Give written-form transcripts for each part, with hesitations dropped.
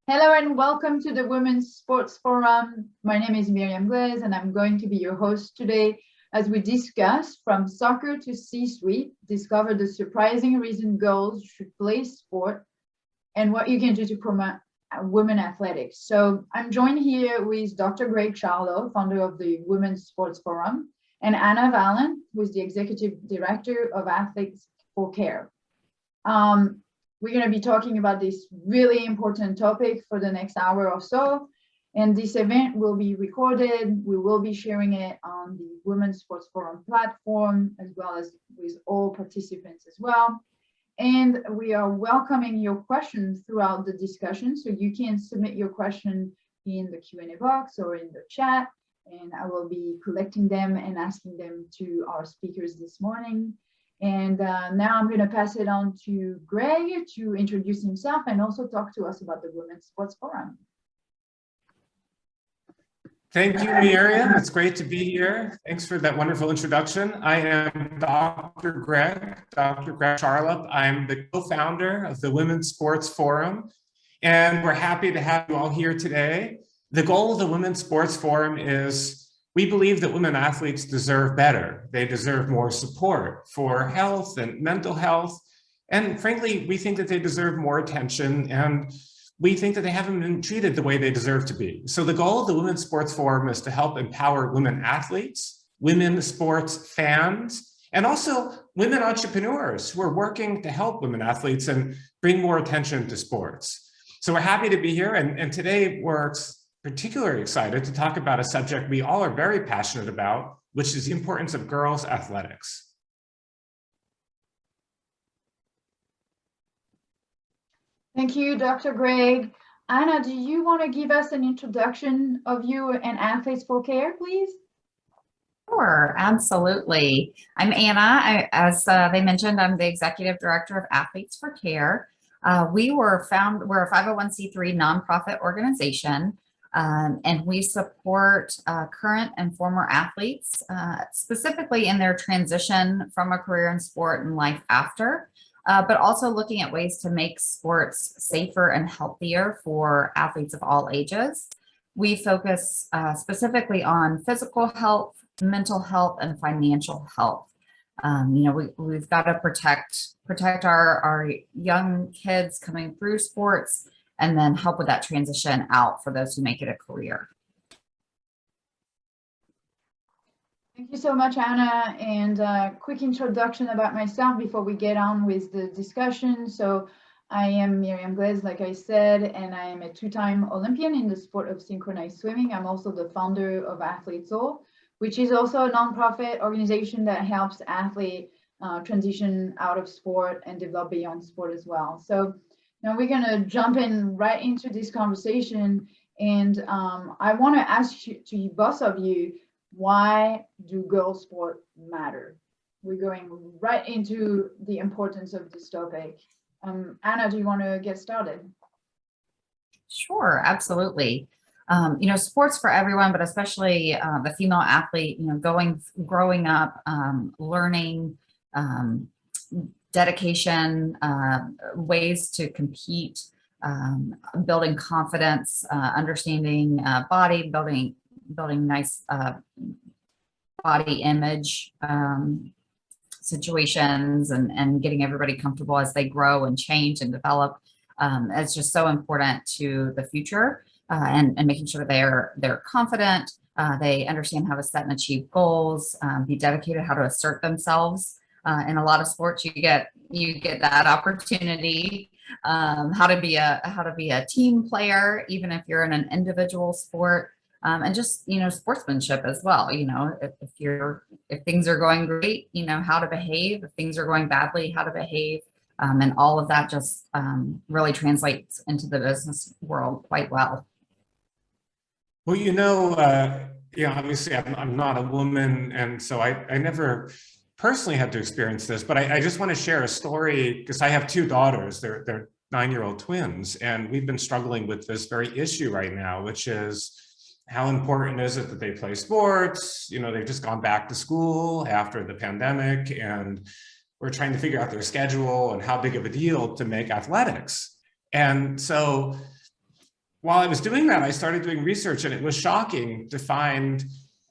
Hello and welcome to the Women's Sports Forum. My name is Myriam Glez and I'm going to be your host today as we discuss from soccer to C-suite, discover the surprising reason girls should play sport and what you can do to promote women athletics. So I'm joined here with Dr. Greg Charlop, founder of the Women's Sports Forum, and Anna Valent, who is the Executive Director of Athletes for Care. We're going to be talking about this really important topic for the next hour or so. And this event will be recorded. We will be sharing it on the Women's Sports Forum platform, as well as with all participants as well. And we are welcoming your questions throughout the discussion. So you can submit your question in the Q&A box or in the chat. And I will be collecting them and asking them to our speakers this morning. And now I'm going to pass it on to Greg to introduce himself and also talk to us about the Women's Sports Forum. Thank you, Myriam. It's great to be here. Thanks for that wonderful introduction. I am Dr. Greg Charlop. I'm the co-founder of the Women's Sports Forum, and we're happy to have you all here today. The goal of the Women's Sports Forum is we believe that women athletes deserve better. They deserve more support for health and mental health. And frankly, we think that they deserve more attention, and we think that they haven't been treated the way they deserve to be. So the goal of the Women's Sports Forum is to help empower women athletes, women sports fans, and also women entrepreneurs who are working to help women athletes and bring more attention to sports. So we're happy to be here, and today we're particularly excited to talk about a subject we all are very passionate about, which is the importance of girls' athletics. Thank you, Dr. Greg. Anna, do you want to give us an introduction of you and Athletes for Care, please? Sure, absolutely. I'm Anna. As they mentioned, I'm the Executive Director of Athletes for Care. We're a 501c3 nonprofit organization. And we support current and former athletes, specifically in their transition from a career in sport and life after, but also looking at ways to make sports safer and healthier for athletes of all ages. We focus specifically on physical health, mental health, and financial health. We've got to protect our young kids coming through sports, and then help with that transition out for those who make it a career. Thank you so much, Anna. And a quick introduction about myself before we get on with the discussion. So I am Myriam Glez, like I said, and I am a two-time Olympian in the sport of synchronized swimming. I'm also the founder of Athletes for, which is also a nonprofit organization that helps athletes transition out of sport and develop beyond sport as well. So now we're going to jump in right into this conversation, and I want to ask you, both of you, why do girls' sport matter? We're going right into the importance of this topic. Anna, do you want to get started? Sure, absolutely. Sports for everyone, but especially the female athlete, growing up, learning, dedication, ways to compete, building confidence, understanding body, building nice body image situations, and getting everybody comfortable as they grow and change and develop. It's just so important to the future, and making sure they're confident, they understand how to set and achieve goals, be dedicated, how to assert themselves. In a lot of sports, you get that opportunity, how to be a team player, even if you're in an individual sport, and just sportsmanship as well. If things are going great, how to behave. If things are going badly, how to behave, and all of that just really translates into the business world quite well. Well, obviously I'm not a woman, and so I never personally had to experience this, but I just want to share a story because I have two daughters. They're 9-year-old twins, and we've been struggling with this very issue right now, which is how important is it that they play sports? They've just gone back to school after the pandemic, and we're trying to figure out their schedule and how big of a deal to make athletics. And so while I was doing that, I started doing research, and it was shocking to find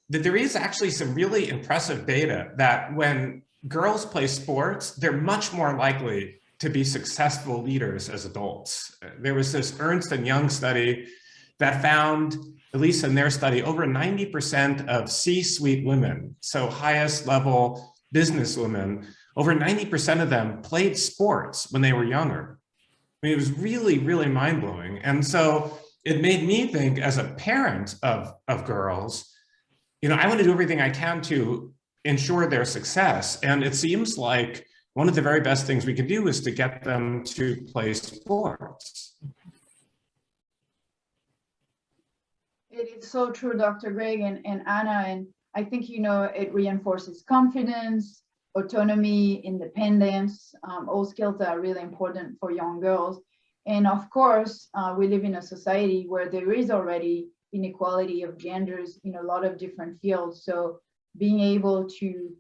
that there is actually some really impressive data that when girls play sports, they're much more likely to be successful leaders as adults. There was this Ernst and Young study that found, at least in their study, over 90% of C-suite women, so highest level business women, over 90% of them played sports when they were younger. I mean, it was really, really mind-blowing. And so it made me think, as a parent of girls, I want to do everything I can to ensure their success. And it seems like one of the very best things we can do is to get them to play sports. It is so true, Dr. Greg and Anna. And I think, it reinforces confidence, autonomy, independence. All skills that are really important for young girls. And of course, we live in a society where there is already inequality of genders in a lot of different fields. So being able to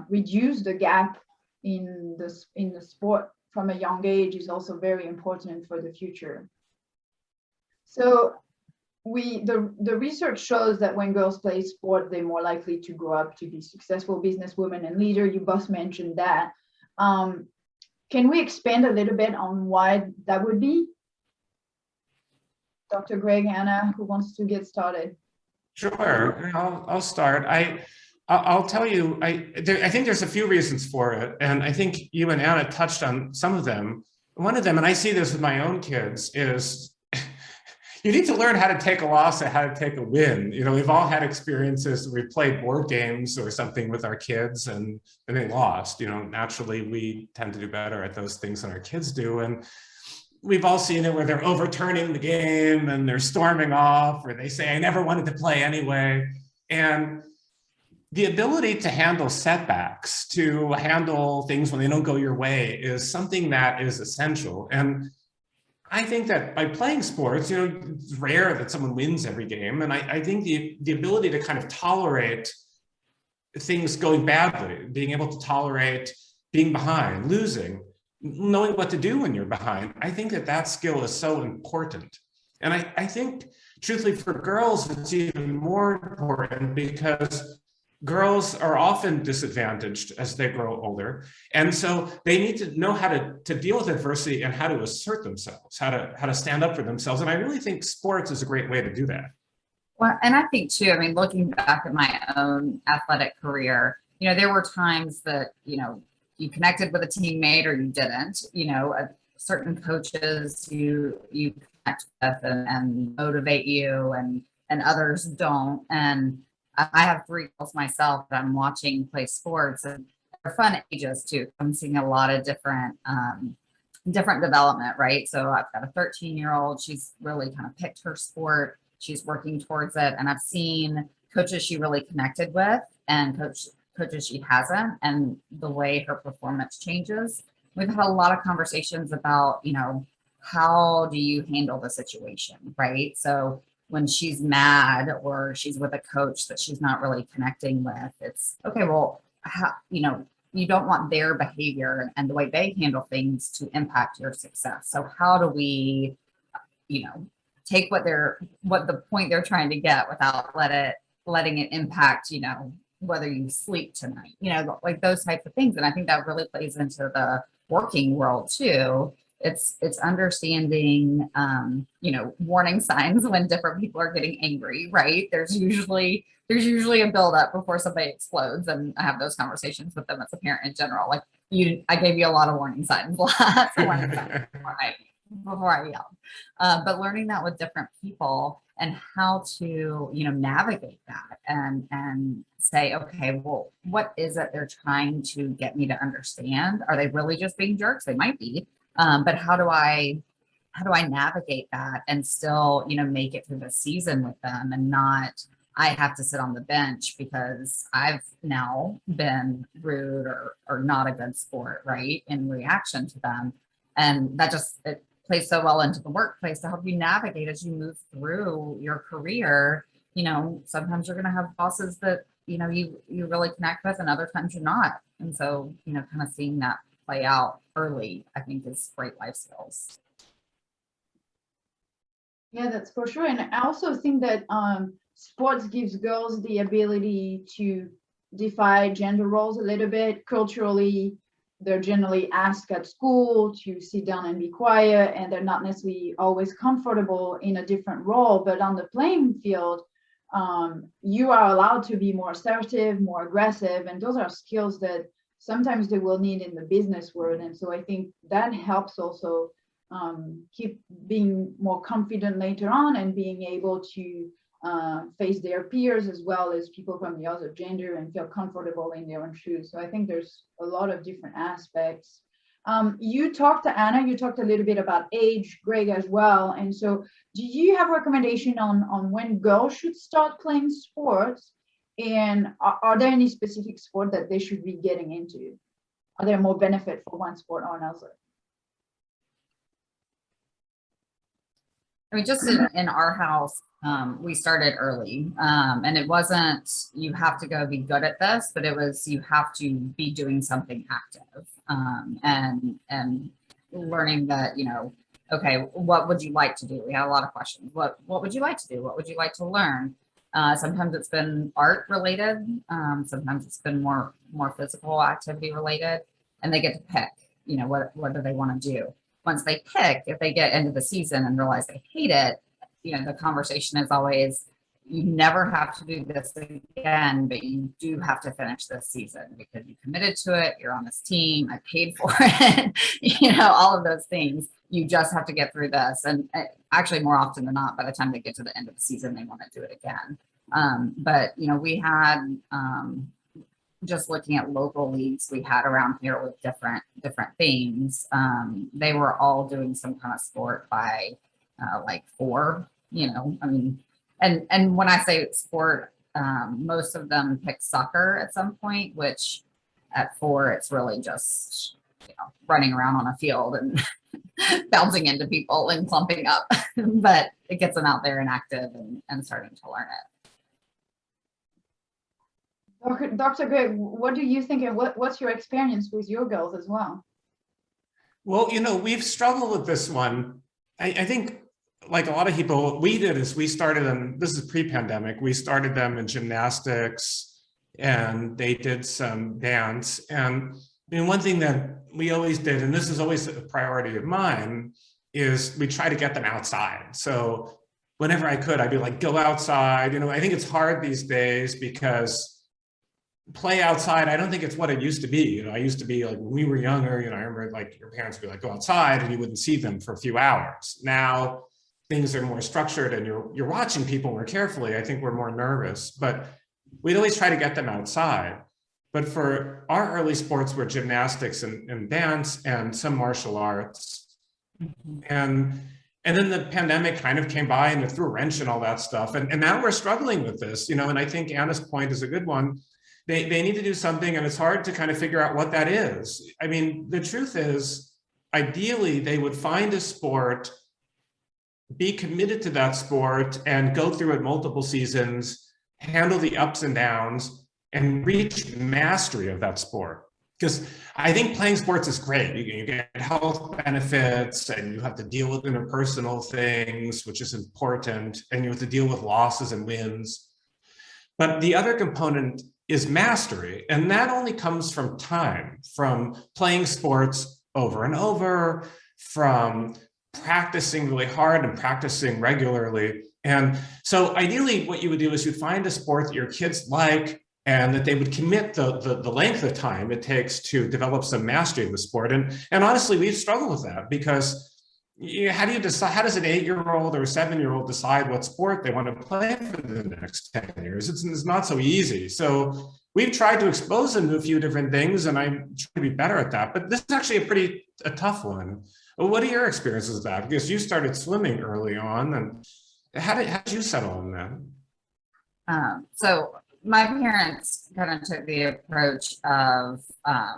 reduce the gap in the sport from a young age is also very important for the future. So the research shows that when girls play sport, they're more likely to grow up to be successful businesswomen and leader. You both mentioned that. Can we expand a little bit on why that would be? Dr. Greg, Anna, who wants to get started? Sure, I'll start. I'll tell you, I think there's a few reasons for it. And I think you and Anna touched on some of them. One of them, and I see this with my own kids, is you need to learn how to take a loss and how to take a win. We've all had experiences where we played board games or something with our kids and they lost. Naturally, we tend to do better at those things than our kids do. And we've all seen it where they're overturning the game and they're storming off, or they say, I never wanted to play anyway. And the ability to handle setbacks, to handle things when they don't go your way, is something that is essential. And I think that by playing sports, it's rare that someone wins every game. And I think the ability to kind of tolerate things going badly, being able to tolerate being behind, losing, knowing what to do when you're behind, I think that skill is so important. And I think, truthfully, for girls, it's even more important because girls are often disadvantaged as they grow older. And so they need to know how to deal with adversity and how to assert themselves, how to stand up for themselves. And I really think sports is a great way to do that. Well, and I think too, looking back at my own athletic career, there were times that, you connected with a teammate or you didn't, certain coaches you connect with and motivate you and others don't. And I have 3 girls myself that I'm watching play sports, and they're fun ages too. I'm seeing a lot of different development, right? So I've got a 13-year-old. She's really kind of picked her sport. She's working towards it. And I've seen coaches she really connected with and coaches she hasn't, and the way her performance changes. We've had a lot of conversations about, how do you handle the situation, right? So when she's mad or she's with a coach that she's not really connecting with, it's okay, well, you don't want their behavior and the way they handle things to impact your success. So how do we, take what the point they're trying to get without letting it impact, whether you sleep tonight, like those types of things. And I think that really plays into the working world too. It's understanding, warning signs when different people are getting angry, right? There's usually a buildup before somebody explodes. And I have those conversations with them as a parent in general. Like I gave you a lot of warning signs, lots of warning signs before I yelled. But learning that with different people and how to, navigate that and say, okay, well, what is it they're trying to get me to understand? Are they really just being jerks? They might be. But how do I navigate that and still, make it through the season with them and not, I have to sit on the bench because I've now been rude or not a good sport, right? In reaction to them. And that it plays so well into the workplace to help you navigate as you move through your career. Sometimes you're going to have bosses that, you really connect with, and other times you're not. And so, kind of seeing that play out early, I think, is great life skills. Yeah, that's for sure. And I also think that sports gives girls the ability to defy gender roles a little bit. Culturally, they're generally asked at school to sit down and be quiet, and they're not necessarily always comfortable in a different role. But on the playing field, you are allowed to be more assertive, more aggressive, and those are skills that sometimes they will need in the business world. And so I think that helps also keep being more confident later on and being able to face their peers as well as people from the other gender and feel comfortable in their own shoes. So I think there's a lot of different aspects. You talked to Anna, you talked a little bit about age, Greg as well. And so do you have a recommendation on when girls should start playing sports? And are there any specific sport that they should be getting into? Are there more benefit for one sport or another? I mean, just in our house, we started early, and it wasn't, you have to go be good at this, but it was, you have to be doing something active, and learning that, you know, okay, what would you like to do? We had a lot of questions. What would you like to do? What would you like to learn? Sometimes it's been art related. Sometimes it's been more physical activity related, and they get to pick, you know, what do they want to do? Once they pick, if they get into the season and realize they hate it, you know, the conversation is always, you never have to do this again, but you do have to finish this season because you committed to it. You're on this team. I paid for it. You know, all of those things. You just have to get through this. And actually, more often than not, by the time they get to the end of the season, they want to do it again. But, you know, we had, just looking at local leagues we had around here with different themes, they were all doing some kind of sport by like 4, you know, I mean, and when I say sport, most of them pick soccer at some point, which at 4, it's really just, you know, running around on a field and bouncing into people and clumping up, but it gets them out there and active and starting to learn it. Dr. Greg, what do you think, and what's your experience with your girls as well? Well, you know, we've struggled with this one. I think, like a lot of people, what we did is we started them, this is pre-pandemic, we started them in gymnastics, and they did some dance. And I mean, one thing that we always did, and this is always a priority of mine, is we try to get them outside. So whenever I could, I'd be like, go outside. You know, I think it's hard these days because play outside, I don't think it's what it used to be. You know, I used to be like, when we were younger, you know, I remember like your parents would be like, go outside, and you wouldn't see them for a few hours. Now things are more structured and you're watching people more carefully. I think we're more nervous, but we'd always try to get them outside. But for our early sports were gymnastics and dance and some martial arts. And then the pandemic kind of came by and it threw a wrench and all that stuff. And now we're struggling with this, you know, and I think Anna's point is a good one. They need to do something, and it's hard to kind of figure out what that is. I mean, the truth is, ideally, they would find a sport, be committed to that sport, and go through it multiple seasons, handle the ups and downs, and reach mastery of that sport. Because I think playing sports is great. You get health benefits, and you have to deal with interpersonal things, which is important, and you have to deal with losses and wins. But the other component is mastery, and that only comes from time, from playing sports over and over, from practicing really hard and practicing regularly. And so ideally what you would do is you'd find a sport that your kids like, and that they would commit the length of time it takes to develop some mastery of the sport. And honestly, we've struggled with that, because how do you decide, how does an 8-year-old or a 7-year-old decide what sport they want to play for the next 10 years? It's not so easy. So we've tried to expose them to a few different things, and I'm trying to be better at that. But this is actually a tough one. Well, what are your experiences with that? Because you started swimming early on, and how did you settle on that? So my parents kind of took the approach of,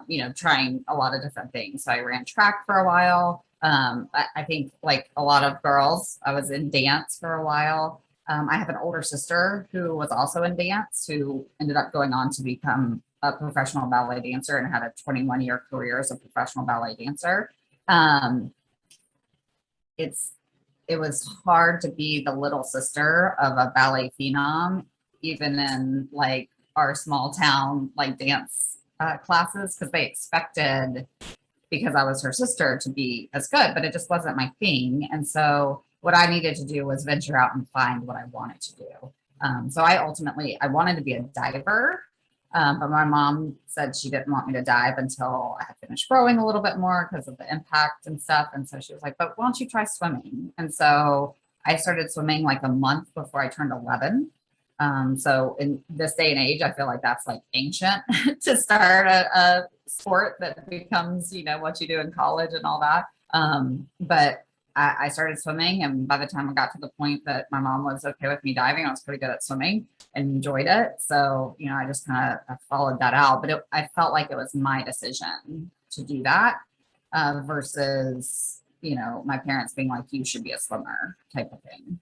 you know, trying a lot of different things. So I ran track for a while. I think like a lot of girls, I was in dance for a while. I have an older sister who was also in dance, who ended up going on to become a professional ballet dancer and had a 21-year career as a professional ballet dancer. It's it was hard to be the little sister of a ballet phenom, even in like our small town like dance classes, because they expected, because I was her sister, to be as good, but it just wasn't my thing. And so what I needed to do was venture out and find what I wanted to do. So I wanted to be a diver, but my mom said she didn't want me to dive until I had finished growing a little bit more because of the impact and stuff. And so she was like, but why don't you try swimming? And so I started swimming like a month before I turned 11. So in this day and age, I feel like that's like ancient to start a sport that becomes, what you do in college and all that. But I started swimming, and by the time I got to the point that my mom was okay with me diving, I was pretty good at swimming and enjoyed it. So, I just kind of followed that out, but I felt like it was my decision to do that versus, my parents being like, you should be a swimmer type of thing.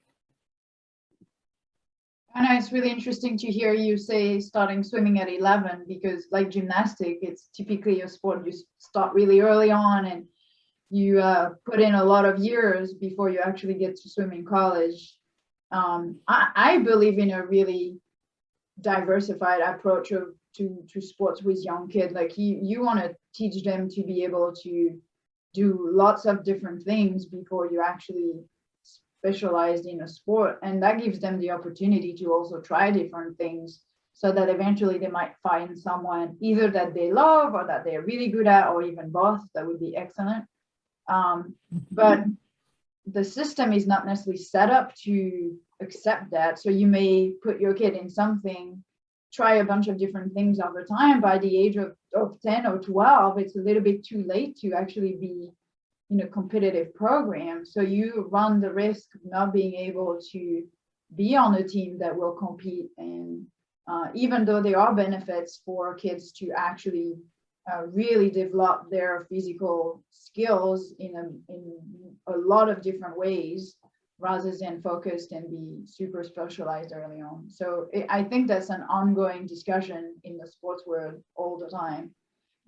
Anna, it's really interesting to hear you say starting swimming at 11, because like gymnastics, it's typically a sport you start really early on, and you put in a lot of years before you actually get to swim in college. I believe in a really diversified approach to sports with young kids. Like you want to teach them to be able to do lots of different things before you actually specialized in a sport, and that gives them the opportunity to also try different things, so that eventually they might find someone either that they love or that they're really good at, or even both. That would be excellent. But the system is not necessarily set up to accept that. So you may put your kid in something, try a bunch of different things over time. By the age of 10 or 12, it's a little bit too late to actually be in a competitive program. So you run the risk of not being able to be on a team that will compete. And even though there are benefits for kids to actually really develop their physical skills in a lot of different ways, rather than focused and be super specialized early on. So I think that's an ongoing discussion in the sports world all the time.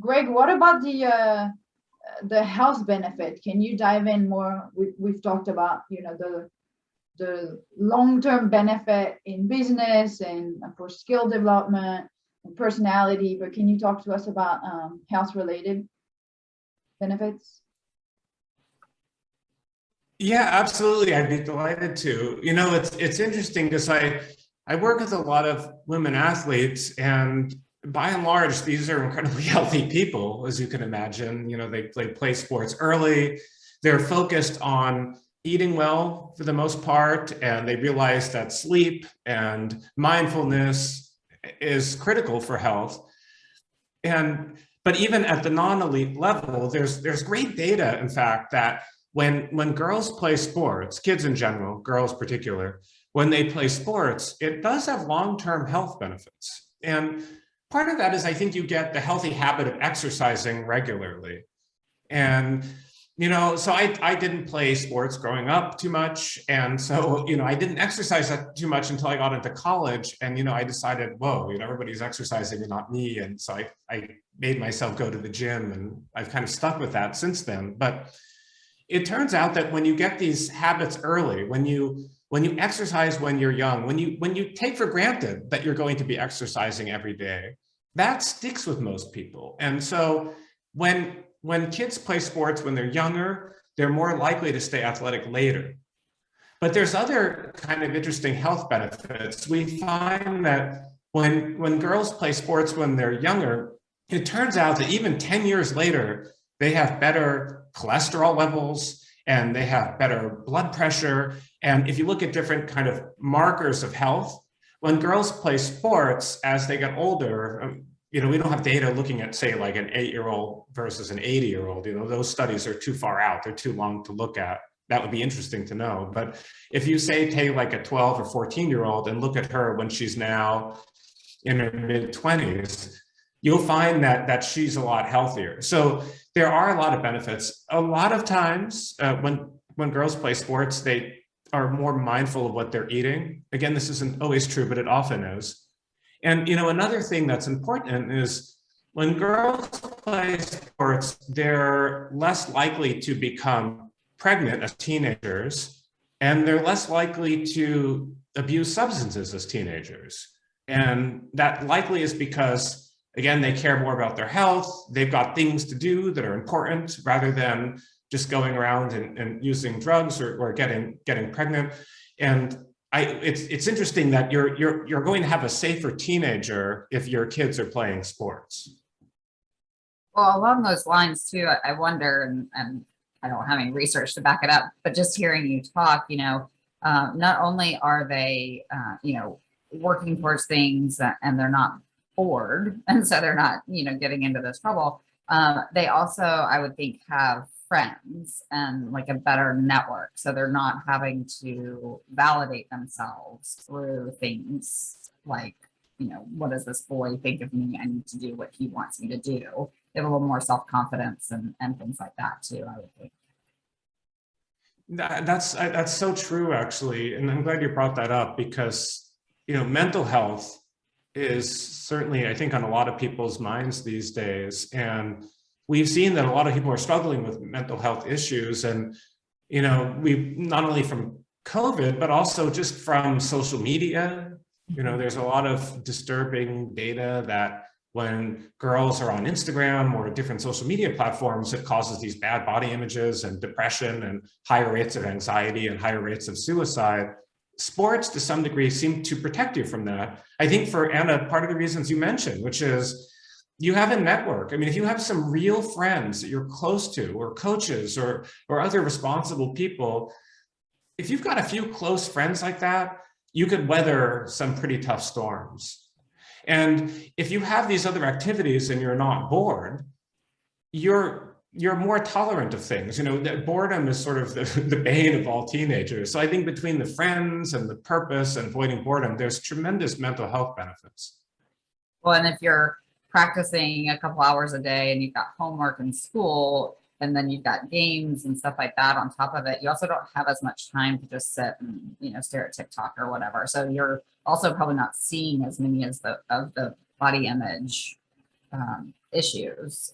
Greg, what about the health benefit? Can you dive in more? We've talked about the long-term benefit in business and for skill development and personality, but can you talk to us about health-related benefits? Yeah, absolutely. I'd be delighted to. It's interesting because I work with a lot of women athletes, and by and large, these are incredibly healthy people, as you can imagine. They play sports early. They're focused on eating well for the most part, and they realize that sleep and mindfulness is critical for health. But even at the non-elite level, there's great data, in fact, that when girls play sports, kids in general, girls particular, when they play sports, it does have long-term health benefits. And part of that is, I think, you get the healthy habit of exercising regularly. And so I didn't play sports growing up too much. And so, I didn't exercise that too much until I got into college. And, I decided, whoa, everybody's exercising and not me. And so I made myself go to the gym, and I've kind of stuck with that since then. But it turns out that when you get these habits early, when you exercise when you're young, when you take for granted that you're going to be exercising every day, that sticks with most people. And so when kids play sports when they're younger, they're more likely to stay athletic later. But there's other kind of interesting health benefits. We find that when girls play sports when they're younger, it turns out that even 10 years later, they have better cholesterol levels and they have better blood pressure. And if you look at different kind of markers of health, when girls play sports as they get older, we don't have data looking at, say, like an 8-year-old versus an 80-year-old. Those studies are too far out. They're too long to look at. That would be interesting to know. But if you say, take like a 12 or 14-year-old and look at her when she's now in her mid-20s, you'll find that she's a lot healthier. So there are a lot of benefits. A lot of times when girls play sports, they are more mindful of what they're eating. Again, this isn't always true, but it often is. And another thing that's important is when girls play sports, they're less likely to become pregnant as teenagers. and they're less likely to abuse substances as teenagers. And that likely is because, again, they care more about their health. They've got things to do that are important rather than just going around and using drugs or getting pregnant. And it's interesting that you're going to have a safer teenager if your kids are playing sports. Well, along those lines too, I wonder, and I don't have any research to back it up, but just hearing you talk, not only are they, working towards things and they're not bored, and so they're not, getting into this trouble. They also, I would think, have friends and like a better network. So they're not having to validate themselves through things like, what does this boy think of me? I need to do what he wants me to do. They have a little more self-confidence and things like that too, I would think. That's so true, actually. And I'm glad you brought that up because, mental health is certainly, I think, on a lot of people's minds these days. And we've seen that a lot of people are struggling with mental health issues. And, we not only from COVID, but also just from social media, there's a lot of disturbing data that when girls are on Instagram or different social media platforms, it causes these bad body images and depression and higher rates of anxiety and higher rates of suicide. Sports, to some degree, seem to protect you from that. I think for Anna, part of the reasons you mentioned, which is you have a network. I mean, if you have some real friends that you're close to, or coaches or other responsible people, if you've got a few close friends like that, you could weather some pretty tough storms. And if you have these other activities and you're not bored, you're more tolerant of things. That boredom is sort of the bane of all teenagers. So I think between the friends and the purpose and avoiding boredom, there's tremendous mental health benefits. Well, and if you're practicing a couple hours a day and you've got homework in school, and then you've got games and stuff like that on top of it, you also don't have as much time to just sit and, stare at TikTok or whatever. So you're also probably not seeing as many of the body image issues,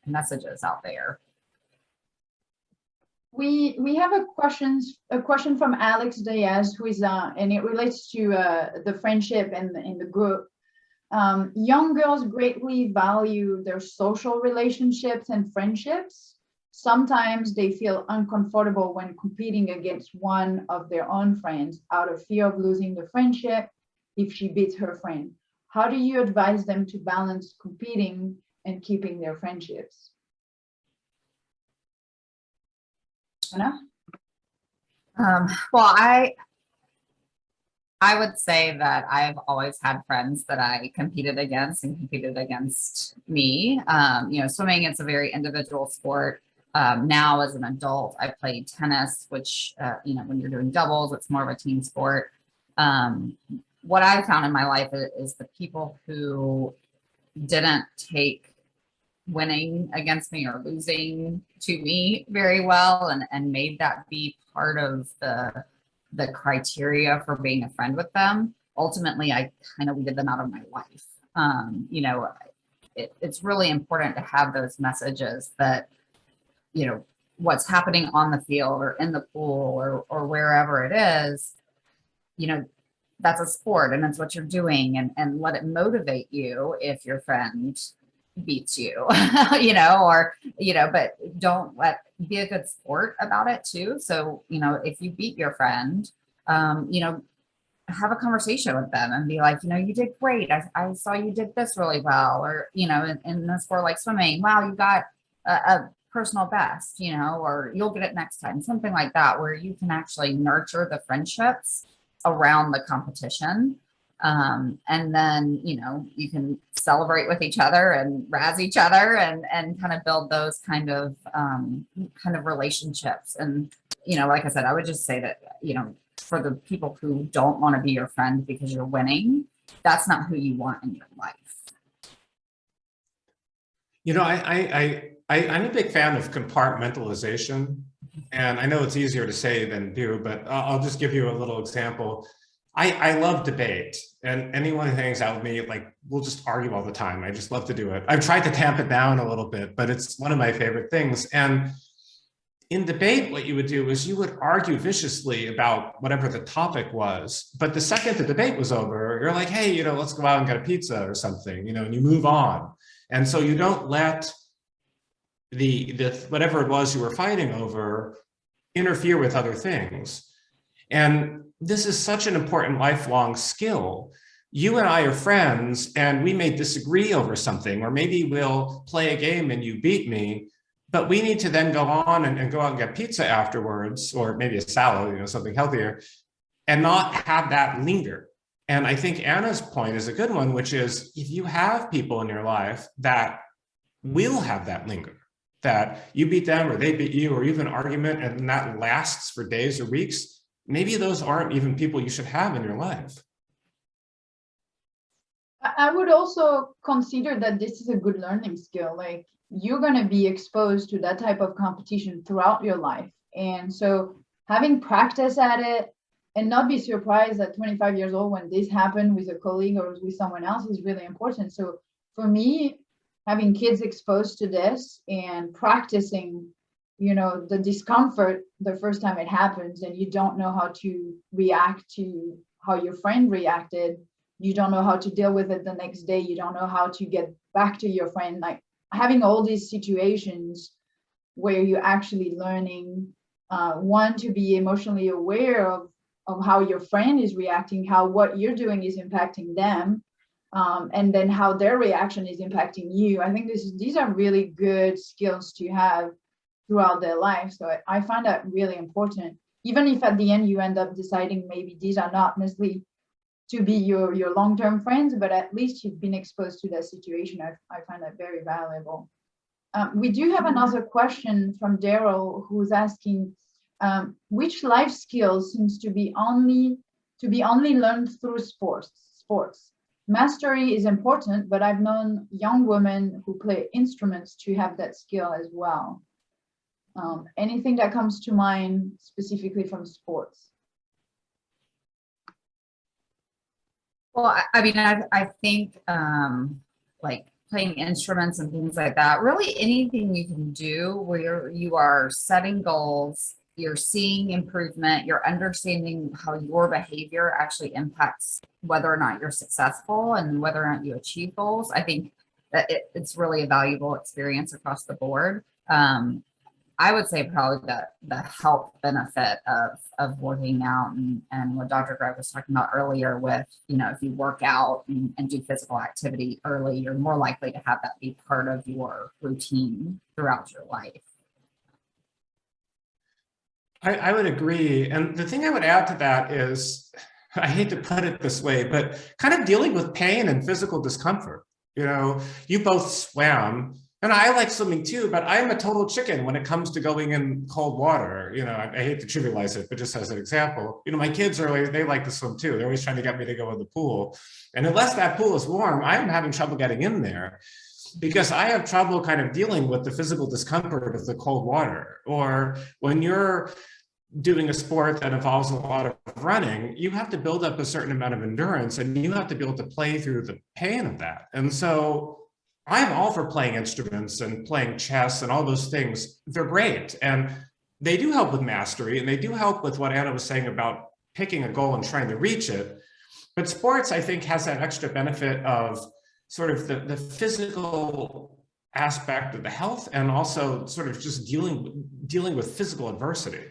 messages out there. We have a question from Alex Diaz, who is and it relates to the friendship and in the group. Young girls greatly value their social relationships and friendships. Sometimes they feel uncomfortable when competing against one of their own friends out of fear of losing the friendship if she beats her friend. How do you advise them to balance competing and keeping their friendships? Anna? Well, I would say that I've always had friends that I competed against and competed against me. Swimming, it's a very individual sport. Now as an adult, I played tennis, which, when you're doing doubles, it's more of a team sport. What I found in my life is the people who didn't take winning against me or losing to me very well and made that be part of the criteria for being a friend with them. Ultimately, I kind of weeded them out of my life. It's really important to have those messages that, what's happening on the field or in the pool or wherever it is, that's a sport and that's what you're doing, and let it motivate you if your friend beats you, but don't be a good sport about it too. So, if you beat your friend, have a conversation with them and be like, you did great. I saw you did this really well. Or, in a sport like swimming, wow, you got a personal best, or you'll get it next time. Something like that, where you can actually nurture the friendships around the competition. And then, you can celebrate with each other and razz each other and kind of build those kind of relationships. And, like I said, I would just say that, for the people who don't want to be your friend because you're winning, that's not who you want in your life. I'm a big fan of compartmentalization, and I know it's easier to say than do, but I'll just give you a little example. I love debate, and anyone who hangs out with me, we'll just argue all the time. I just love to do it. I've tried to tamp it down a little bit, but it's one of my favorite things. And in debate, what you would do is you would argue viciously about whatever the topic was. But the second the debate was over, you're like, hey, you know, let's go out and get a pizza or something, you know, and you move on. And so you don't let the whatever it was you were fighting over interfere with other things. And this is such an important lifelong skill. You and I are friends and we may disagree over something, or maybe we'll play a game and you beat me, but we need to then go on and go out and get pizza afterwards, or maybe a salad, you know, something healthier, and not have that linger. And I think Anna's point is a good one, which is if you have people in your life that will have that linger, that you beat them or they beat you, or even an argument and that lasts for days or weeks, maybe those aren't even people you should have in your life. I would also consider that this is a good learning skill. Like, you're going to be exposed to that type of competition throughout your life. And so having practice at it and not be surprised at 25 years old when this happened with a colleague or with someone else is really important. So for me, having kids exposed to this and practicing, you know, the discomfort the first time it happens and you don't know how to react to how your friend reacted, you don't know how to deal with it the next day, you don't know how to get back to your friend, like having all these situations where you're actually learning, one, to be emotionally aware of how your friend is reacting, how what you're doing is impacting them, and then how their reaction is impacting you. I think these are really good skills to have throughout their life. So I find that really important, even if at the end you end up deciding maybe these are not necessarily to be your long-term friends, but at least you've been exposed to that situation. I find that very valuable. We do have another question from Daryl, who's asking, which life skills seems to be only learned through sports? Mastery is important, but I've known young women who play instruments to have that skill as well. Anything that comes to mind specifically from sports? Well, I mean, I think like playing instruments and things like that, really anything you can do where you are setting goals, you're seeing improvement, you're understanding how your behavior actually impacts whether or not you're successful and whether or not you achieve goals. I think that it's really a valuable experience across the board. I would say probably the health benefit of working out and what Dr. Greg was talking about earlier with, you know, if you work out and do physical activity early, you're more likely to have that be part of your routine throughout your life. I would agree. And the thing I would add to that is, I hate to put it this way, but kind of dealing with pain and physical discomfort. You know, you both swam. And I like swimming too, but I'm a total chicken when it comes to going in cold water. You know, I hate to trivialize it, but just as an example, you know, my kids they like to swim too. They're always trying to get me to go in the pool. And unless that pool is warm, I'm having trouble getting in there because I have trouble kind of dealing with the physical discomfort of the cold water. Or when you're doing a sport that involves a lot of running, you have to build up a certain amount of endurance and you have to be able to play through the pain of that. And so I'm all for playing instruments and playing chess and all those things. They're great. And they do help with mastery, and they do help with what Anna was saying about picking a goal and trying to reach it. But sports, I think, has that extra benefit of sort of the physical aspect of the health and also sort of just dealing with physical adversity.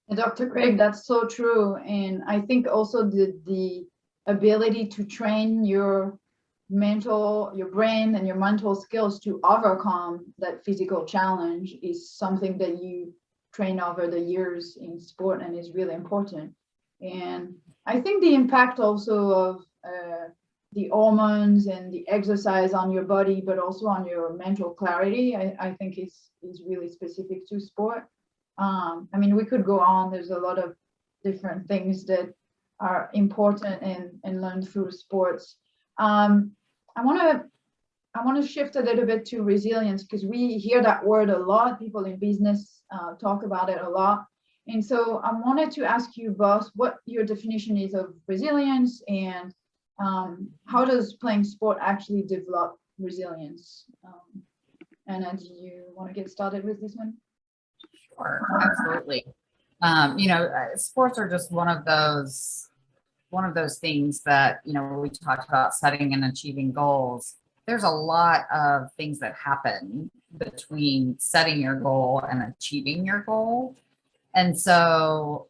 And Dr. Greg, that's so true. And I think also the ability to train your brain and your mental skills to overcome that physical challenge is something that you train over the years in sport and is really important. And I think the impact also of the hormones and the exercise on your body, but also on your mental clarity, I think is really specific to sport. I mean, we could go on. There's a lot of different things that are important and learned through sports. I want to shift a little bit to resilience because we hear that word a lot. People in business talk about it a lot. And so I wanted to ask you both what your definition is of resilience and how does playing sport actually develop resilience? Anna, do you want to get started with this one? Sure, absolutely. Sports are just one of those things that, we talked about setting and achieving goals. There's a lot of things that happen between setting your goal and achieving your goal. And so,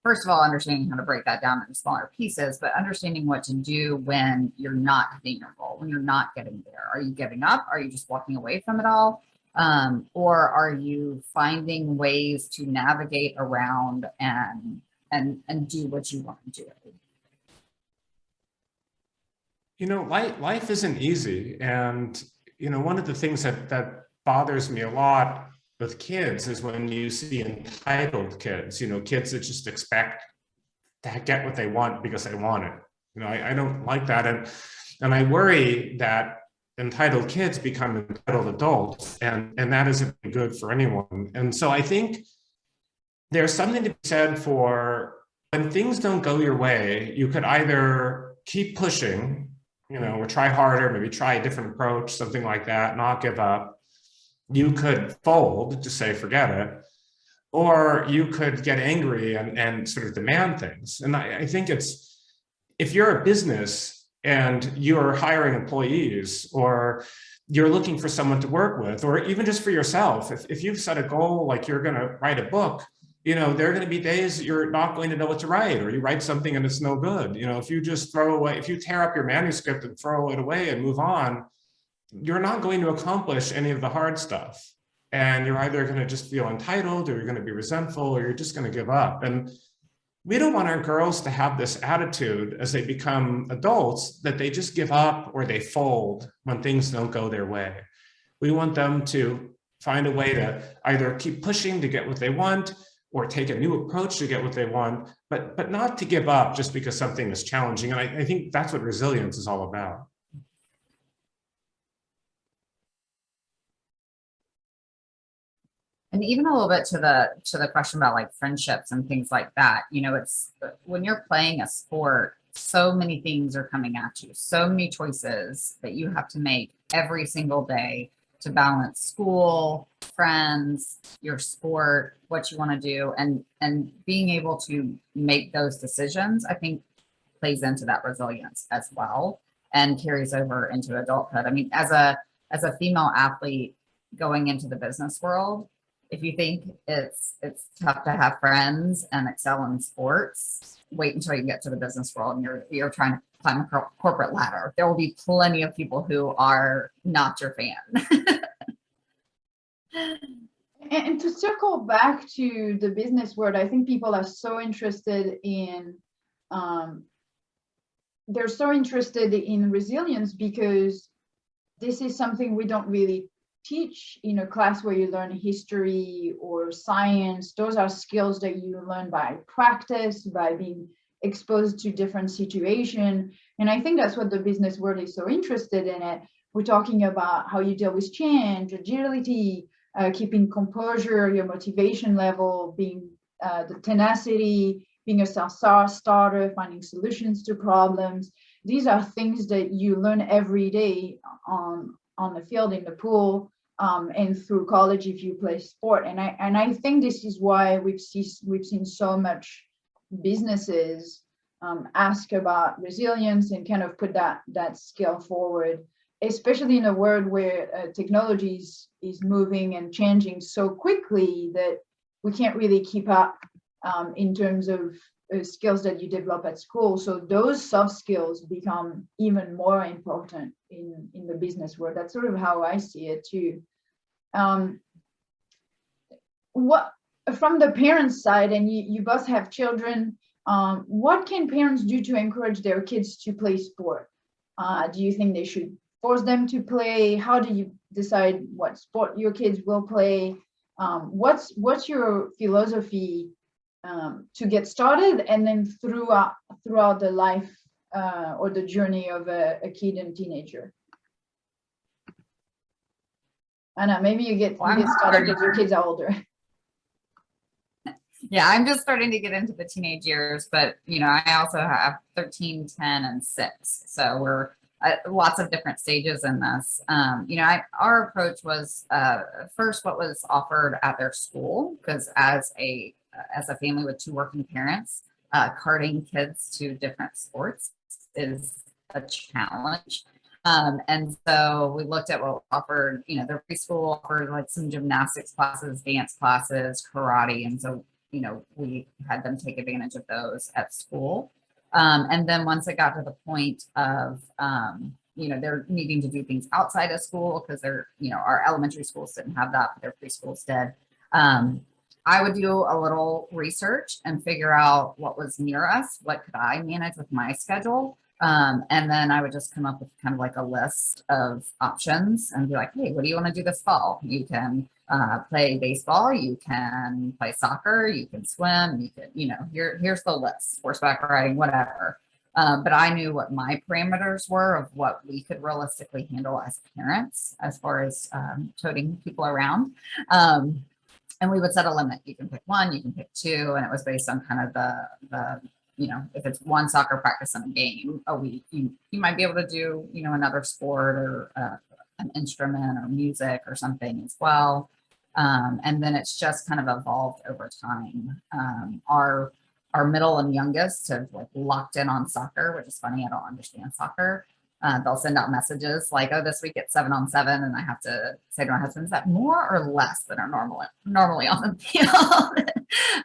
first of all, understanding how to break that down into smaller pieces, but understanding what to do when you're not hitting your goal, when you're not getting there. Are you giving up? Are you just walking away from it all? Or are you finding ways to navigate around and do what you want to do? Life isn't easy. And, one of the things that bothers me a lot with kids is when you see entitled kids, kids that just expect to get what they want because they want it. I don't like that. And I worry that entitled kids become entitled adults, and that isn't good for anyone. And so I think there's something to be said for when things don't go your way, you could either keep pushing, or try harder, maybe try a different approach, something like that, not give up. You could fold, just say, forget it. Or you could get angry and sort of demand things. And I think if you're a business and you're hiring employees, or you're looking for someone to work with, or even just for yourself, if you've set a goal, like you're going to write a book, there are going to be days you're not going to know what to write, or you write something and it's no good. If you just if you tear up your manuscript and throw it away and move on, you're not going to accomplish any of the hard stuff. And you're either going to just feel entitled, or you're going to be resentful, or you're just going to give up. And we don't want our girls to have this attitude as they become adults, that they just give up or they fold when things don't go their way. We want them to find a way to either keep pushing to get what they want, or take a new approach to get what they want, but not to give up just because something is challenging. And I think that's what resilience is all about. And even a little bit to the question about like friendships and things like that, it's when you're playing a sport, so many things are coming at you, so many choices that you have to make every single day to balance school, friends, your sport, what you want to do, and being able to make those decisions, I think plays into that resilience as well and carries over into adulthood. I mean, as a female athlete going into the business world, if you think it's tough to have friends and excel in sports, wait until you get to the business world and you're trying to climb a corporate ladder. There will be plenty of people who are not your fan. And to circle back to the business world, I think people are so interested in they're so interested in resilience because this is something we don't really teach in a class where you learn history or science. Those are skills that you learn by practice, by being exposed to different situations. And I think that's what the business world is so interested in it. We're talking about how you deal with change, agility, keeping composure, your motivation level, being the tenacity, being a self-starter, finding solutions to problems. These are things that you learn every day on the field, in the pool, and through college if you play sport. And I think this is why we've seen so much businesses ask about resilience and kind of put that skill forward, especially in a world where technology is moving and changing so quickly that we can't really keep up in terms of skills that you develop at school. So those soft skills become even more important in the business world. That's sort of how I see it too. What from the parents' side, and you both have children, what can parents do to encourage their kids to play sport? Do you think they should force them to play? How do you decide what sport your kids will play? What's your philosophy to get started, and then throughout the life or the journey of a kid and teenager? Anna, maybe you get started because your kids are older. Yeah, I'm just starting to get into the teenage years, but I also have 13, 10, and 6. So we're lots of different stages in this. Our approach was first what was offered at their school, because as a family with 2 working parents, carting kids to different sports is a challenge. And so we looked at what offered, their preschool offered like some gymnastics classes, dance classes, karate. And so, we had them take advantage of those at school. And then once it got to the point of, they're needing to do things outside of school because they're, our elementary schools didn't have that, but their preschools did. I would do a little research and figure out what was near us, what could I manage with my schedule. And then I would just come up with kind of like a list of options and be like, hey, what do you want to do this fall? You can play baseball, you can play soccer, you can swim, you can, here's the list, horseback riding, whatever. But I knew what my parameters were of what we could realistically handle as parents, as far as toting people around. And we would set a limit. You can pick 1, you can pick 2, and it was based on kind of the if it's 1 soccer practice in a game a week, you might be able to do, another sport or an instrument or music or something as well. And then it's just kind of evolved over time. Our middle and youngest have like locked in on soccer, which is funny. I don't understand soccer. They'll send out messages like, oh, this week it's 7-on-7. And I have to say to my husband, is that more or less than are normally on the field?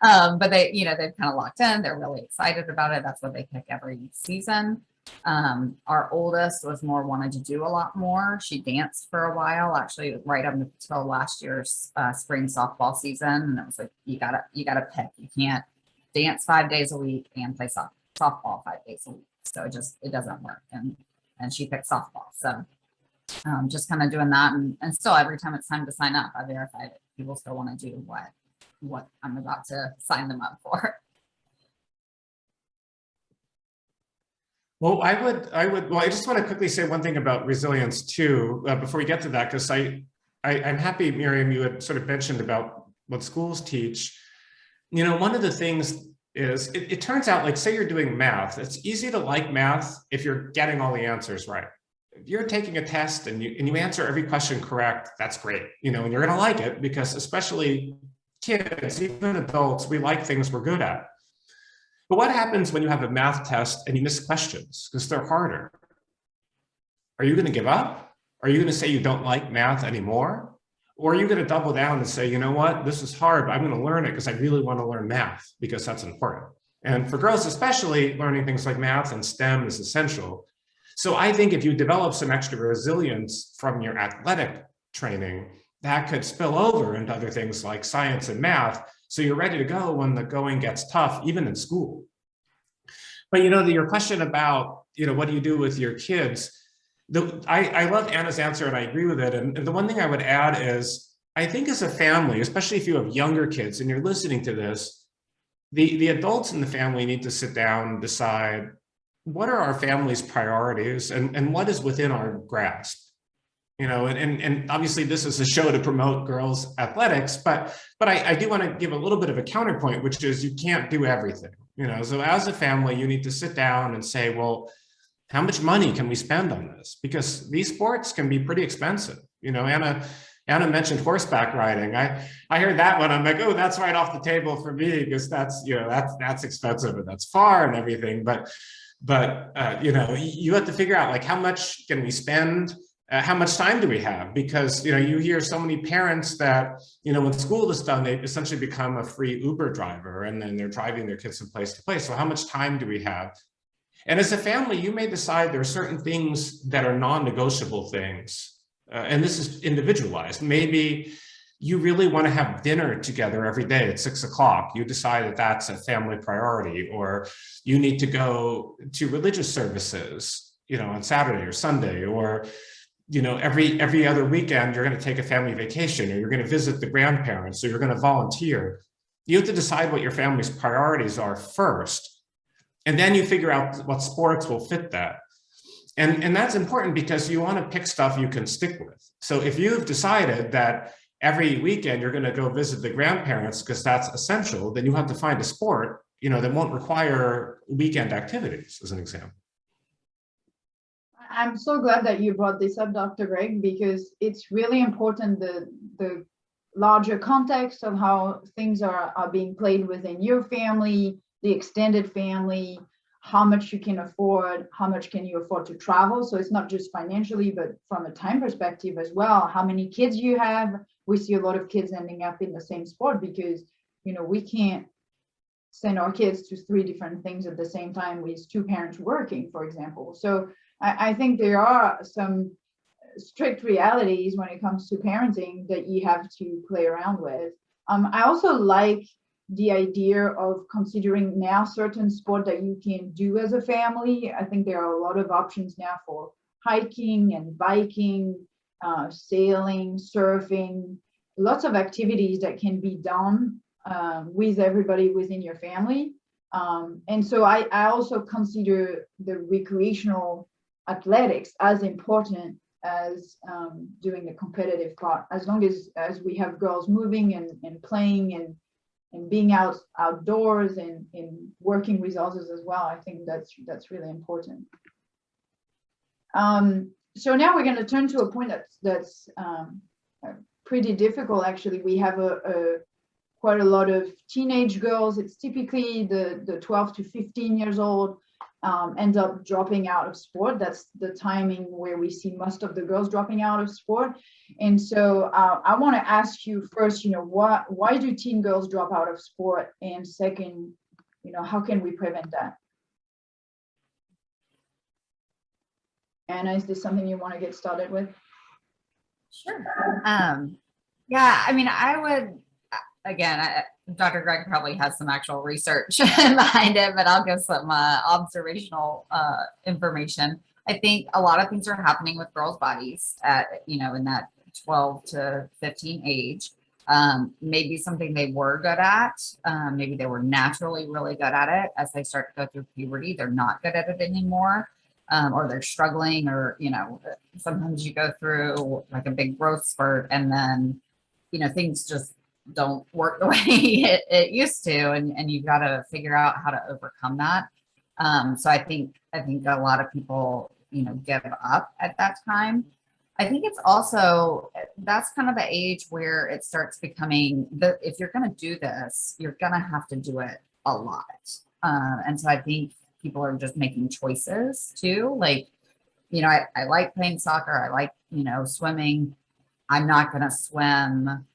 But they've kind of locked in. They're really excited about it. That's what they pick every season. Our oldest was wanted to do a lot more. She danced for a while, actually, right up until last year's spring softball season. And it was like, you gotta pick. You can't dance 5 days a week and play softball 5 days a week. So it doesn't work. And she picked softball. So just kind of doing that. And still every time it's time to sign up, I verify that people still want to do what I'm about to sign them up for. Well, I just want to quickly say one thing about resilience too, before we get to that, because I'm happy, Myriam, you had sort of mentioned about what schools teach. One of the things is it turns out, like, say you're doing math, it's easy to like math if you're getting all the answers right. If you're taking a test and you answer every question correct, that's great, and you're going to like it, because especially kids, even adults, we like things we're good at. But what happens when you have a math test and you miss questions because they're harder? Are you going to give up? Are you going to say you don't like math anymore? Or are you going to double down and say, you know what, this is hard, but I'm going to learn it because I really want to learn math, because that's important. And for girls especially, learning things like math and STEM is essential. So I think if you develop some extra resilience from your athletic training, that could spill over into other things like science and math. So you're ready to go when the going gets tough, even in school. But your question about, what do you do with your kids? I love Anna's answer and I agree with it. And the one thing I would add is, I think as a family, especially if you have younger kids and you're listening to this, the adults in the family need to sit down and decide, what are our family's priorities and what is within our grasp? And obviously this is a show to promote girls' athletics, but I do want to give a little bit of a counterpoint, which is you can't do everything. So as a family, you need to sit down and say, well, how much money can we spend on this? Because these sports can be pretty expensive. Anna mentioned horseback riding. I heard that one. I'm like, oh, that's right off the table for me, because that's expensive and that's far and everything. But you have to figure out, like, how much can we spend? How much time do we have? Because, you hear so many parents that, when school is done, they essentially become a free Uber driver, and then they're driving their kids from place to place. So how much time do we have? And as a family, you may decide there are certain things that are non-negotiable things. And this is individualized. Maybe you really want to have dinner together every day at 6 o'clock. You decide that that's a family priority, or you need to go to religious services, on Saturday or Sunday, or every other weekend, you're going to take a family vacation, or you're going to visit the grandparents, or you're going to volunteer. You have to decide what your family's priorities are first, and then you figure out what sports will fit that. And that's important, because you want to pick stuff you can stick with. So if you've decided that every weekend you're going to go visit the grandparents because that's essential, then you have to find a sport, that won't require weekend activities, as an example. I'm so glad that you brought this up, Dr. Greg, because it's really important, the larger context of how things are being played within your family, the extended family, how much you can afford, how much can you afford to travel. So it's not just financially, but from a time perspective as well. How many kids you have. We see a lot of kids ending up in the same sport because, you know, we can't send our kids to 3 different things at the same time with 2 parents working, for example. So I think there are some strict realities when it comes to parenting that you have to play around with. I also like the idea of considering now certain sport that you can do as a family. I think there are a lot of options now for hiking and biking, sailing, surfing, lots of activities that can be done with everybody within your family. And so I also consider the recreational athletics as important as doing the competitive part. As long as we have girls moving and playing and being outdoors and working with others as well, I think that's really important. So now we're going to turn to a point that's pretty difficult. Actually, we have quite a lot of teenage girls. It's typically the 12 to 15 years old end up dropping out of sport. That's the timing where we see most of the girls dropping out of sport. And so I want to ask you first, you know, why do teen girls drop out of sport? And second, you know, how can we prevent that? Anna, is this something you want to get started with? Sure. Yeah, I mean, I would, again, Dr. Greg probably has some actual research behind it, but I'll give some observational information. I think a lot of things are happening with girls' bodies at, you know, in that 12 to 15 age. Maybe something they were good at, maybe they were naturally really good at it. As they start to go through puberty, they're not good at it anymore, or they're struggling, or, you know, sometimes you go through like a big growth spurt and then, you know, things just don't work the way it used to, and you've got to figure out how to overcome that. So I think a lot of people, you know, give up at that time. I think it's also, that's kind of the age where it starts becoming if you're going to do this, you're going to have to do it a lot. And so I think people are just making choices too. Like, you know, I like playing soccer. I like, you know, swimming. I'm not going to swim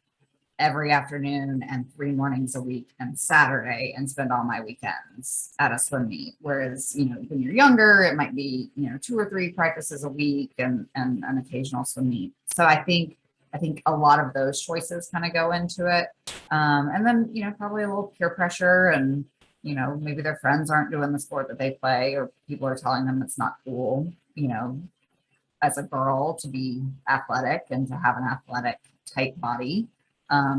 every afternoon and 3 mornings a week and Saturday and spend all my weekends at a swim meet. Whereas, you know, when you're younger, it might be, you know, 2 or 3 practices a week and an occasional swim meet. So I think a lot of those choices kind of go into it. And then, you know, probably a little peer pressure, and, you know, maybe their friends aren't doing the sport that they play, or people are telling them it's not cool, you know, as a girl to be athletic and to have an athletic type body.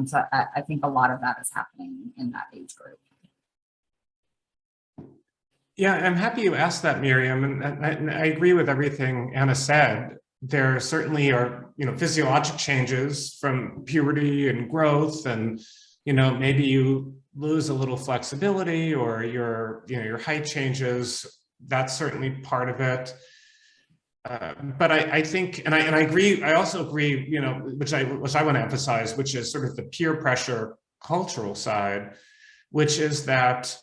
So I think a lot of that is happening in that age group. Yeah, I'm happy you asked that, Myriam, and I agree with everything Anna said. There certainly are, you know, physiologic changes from puberty and growth, and, you know, maybe you lose a little flexibility, or your height changes. That's certainly part of it. But I think, and I agree, I also agree, you know, which I want to emphasize, which is sort of the peer pressure cultural side, which is that,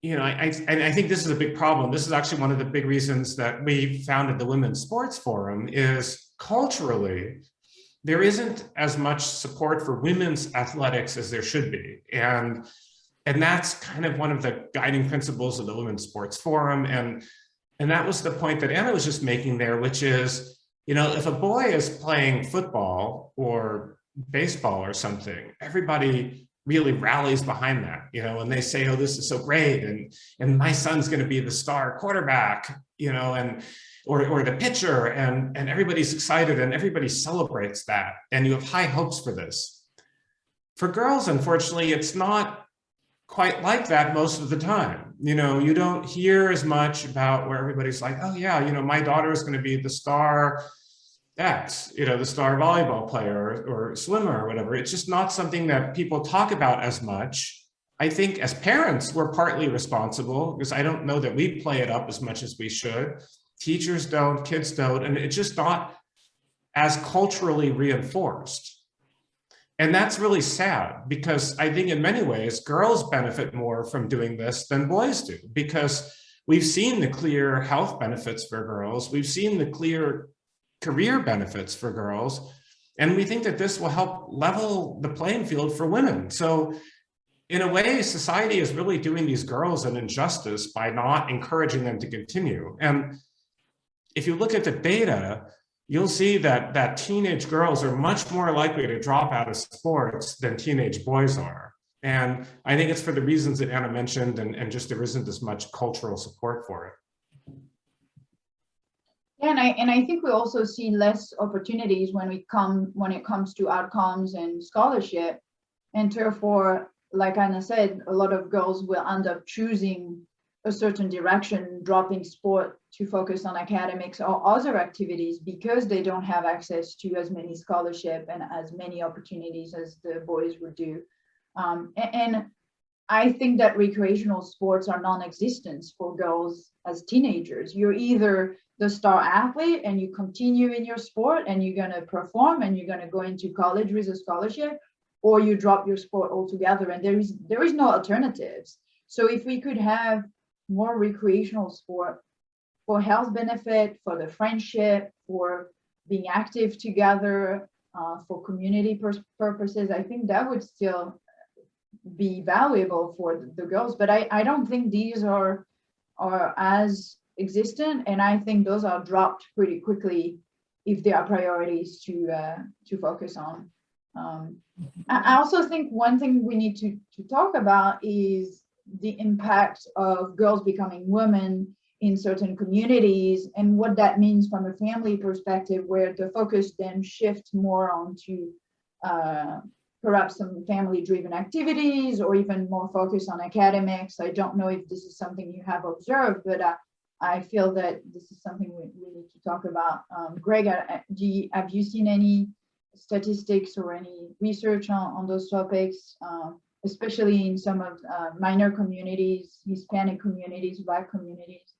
you know, I think this is a big problem. This is actually one of the big reasons that we founded the Women's Sports Forum, is culturally, there isn't as much support for women's athletics as there should be. And that's kind of one of the guiding principles of the Women's Sports Forum. And that was the point that Anna was just making there, which is, you know, if a boy is playing football or baseball or something, everybody really rallies behind that, you know, and they say, oh, this is so great, and my son's going to be the star quarterback, you know, and or the pitcher, and everybody's excited and everybody celebrates that, and you have high hopes for this. For girls, unfortunately, it's not quite like that most of the time. You know, you don't hear as much about where everybody's like, oh yeah, you know, my daughter is going to be the star X, you know, the star volleyball player or swimmer or whatever. It's just not something that people talk about as much. I think as parents, we're partly responsible, because I don't know that we play it up as much as we should. teachers don't, kids don't, and it's just not as culturally reinforced. And that's really sad, because I think in many ways, girls benefit more from doing this than boys do, because we've seen the clear health benefits for girls. We've seen the clear career benefits for girls. And we think that this will help level the playing field for women. So in a way, society is really doing these girls an injustice by not encouraging them to continue. And if you look at the data, you'll see that teenage girls are much more likely to drop out of sports than teenage boys are. And I think it's for the reasons that Anna mentioned, and just there isn't as much cultural support for it. Yeah, and I think we also see less opportunities when it comes to outcomes and scholarship. And therefore, like Anna said, a lot of girls will end up choosing a certain direction, dropping sport to focus on academics or other activities, because they don't have access to as many scholarship and as many opportunities as the boys would do. And I think that recreational sports are non-existent for girls as teenagers. You're either the star athlete and you continue in your sport and you're going to perform and you're going to go into college with a scholarship, or you drop your sport altogether, and there is no alternatives. So if we could have more recreational sport for health benefit, for the friendship, for being active together, for community purposes, I think that would still be valuable for the girls. But I don't think these are as existent, and I think those are dropped pretty quickly if they are priorities to focus on. I also think one thing we need to talk about is the impact of girls becoming women in certain communities, and what that means from a family perspective, where the focus then shifts more onto perhaps some family-driven activities, or even more focus on academics. I don't know if this is something you have observed, but I feel that this is something we need to talk about. Greg, have you seen any statistics or any research on those topics, especially in some of minor communities, Hispanic communities, Black communities?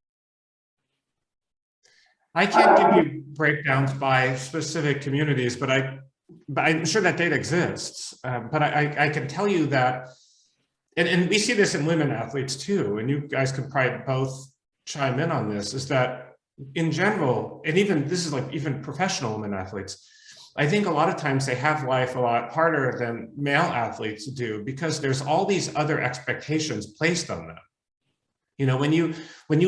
I can't give you breakdowns by specific communities, but I'm sure that data exists. But I can tell you that, and we see this in women athletes too, and you guys can probably both chime in on this, is that in general, and even this is like even professional women athletes, I think a lot of times they have life a lot harder than male athletes do, because there's all these other expectations placed on them. You know, when you